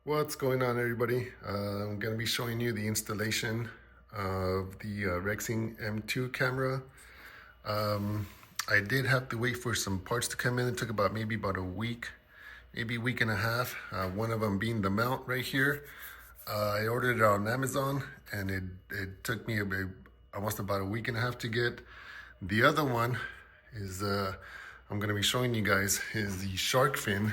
What's going on, everybody? I'm going to be showing you the installation of the Rexing M2 camera. I did have to wait for some parts to come in. It took maybe about a week, maybe a week and a half. One of them being the mount right here. I ordered it on Amazon, and it took me almost about a week and a half to get. The other one is I'm going to be showing you guys is the shark fin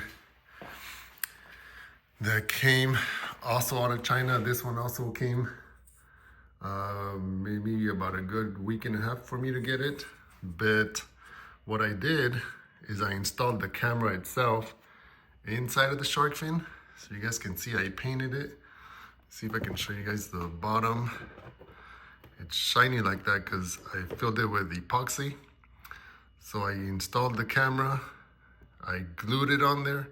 that came also out of China. This one also came maybe about a good week and a half for me to get it. But what I did is I installed the camera itself inside of the shark fin. So you guys can see I painted it. See if I can show you guys the bottom. It's shiny like that because I filled it with epoxy. So I installed the camera, I glued it on there,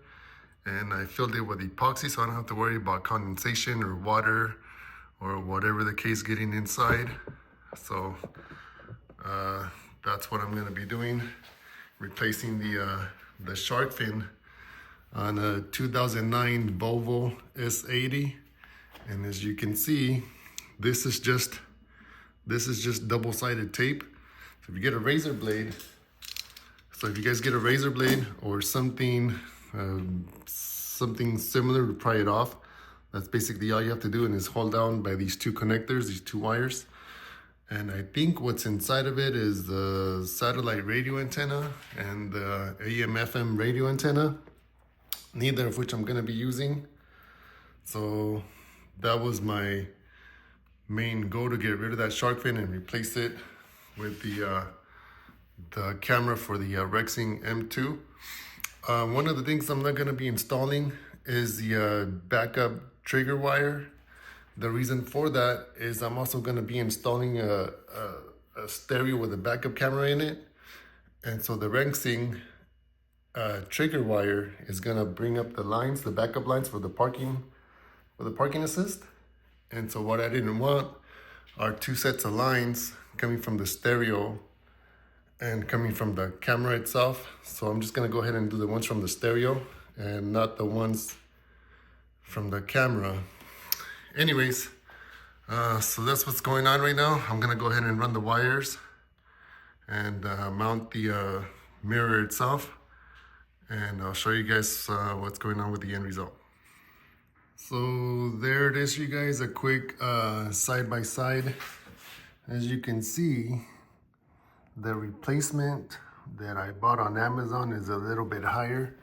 and I filled it with epoxy so I don't have to worry about condensation or water or whatever the case getting inside. So that's what I'm going to be doing, replacing the shark fin on a 2009 Volvo S80. And as you can see, this is just double-sided tape. So if you get a razor blade, if you guys get a razor blade or something similar to pry it off, that's basically all you have to do, and is hold down by these two connectors, these two wires. And I think what's inside of it is the satellite radio antenna and the AM/FM radio antenna, neither of which I'm going to be using. So that was my main goal, to get rid of that shark fin and replace it with the camera for the Rexing M2. One of the things I'm not going to be installing is the backup trigger wire. The reason for that is I'm also going to be installing a stereo with a backup camera in it. And so the Rexing trigger wire is going to bring up the lines, the backup lines for the parking assist. And so what I didn't want are two sets of lines coming from the stereo and coming from the camera itself. So I'm just gonna go ahead and do the ones from the stereo and not the ones from the camera. Anyways, so that's what's going on right now. I'm gonna go ahead and run the wires and mount the mirror itself. And I'll show you guys what's going on with the end result. So there it is, you guys, a quick side-by-side. As you can see, the replacement that I bought on Amazon is a little bit higher.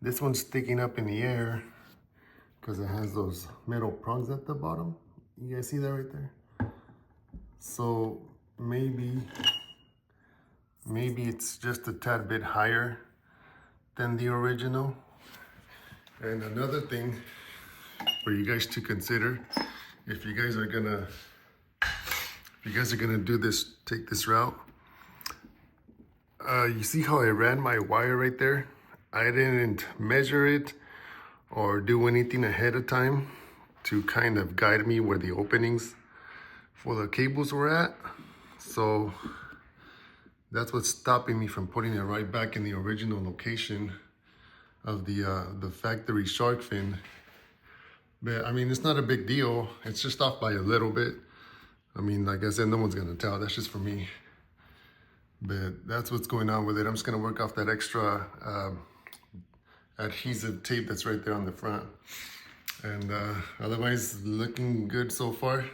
This one's sticking up in the air because it has those metal prongs at the bottom. You guys see that right there? So maybe it's just a tad bit higher than the original. And another thing for you guys to consider, if you guys are gonna do this, take this route. You see how I ran my wire right there? I didn't measure it or do anything ahead of time to kind of guide me where the openings for the cables were at. So that's what's stopping me from putting it right back in the original location of the factory shark fin. But I mean, it's not a big deal. It's just off by a little bit. I mean, like I said, no one's gonna tell. That's just for me. But that's what's going on with it. I'm just gonna work off that extra adhesive tape that's right there on the front. And otherwise, looking good so far.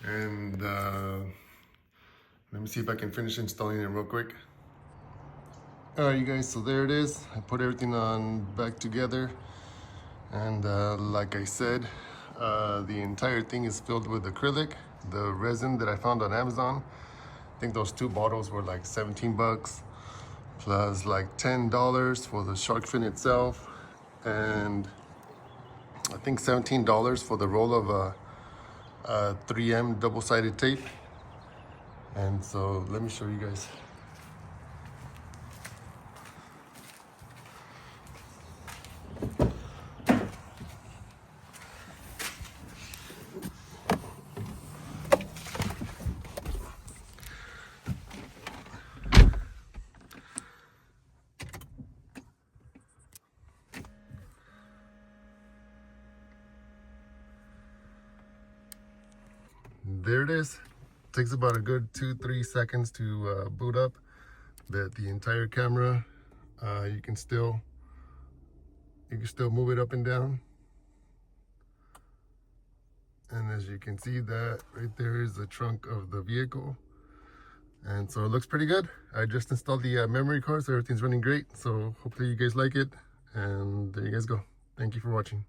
And let me see if I can finish installing it real quick. All right, you guys, so there it is. I put everything on back together. And like I said, the entire thing is filled with acrylic, the resin that I found on Amazon. I think those two bottles were like 17 bucks, plus like $10 for the shark fin itself, and I think $17 for the roll of 3M double-sided tape. And so let me show you guys. there it is. Takes about a good 2-3 seconds to boot up. The entire camera, you can still move it up and down. And as you can see, that right there is the trunk of the vehicle. And so it looks pretty good. I just installed the memory card, so everything's running great. So hopefully you guys like it. And there you guys go. Thank you for watching.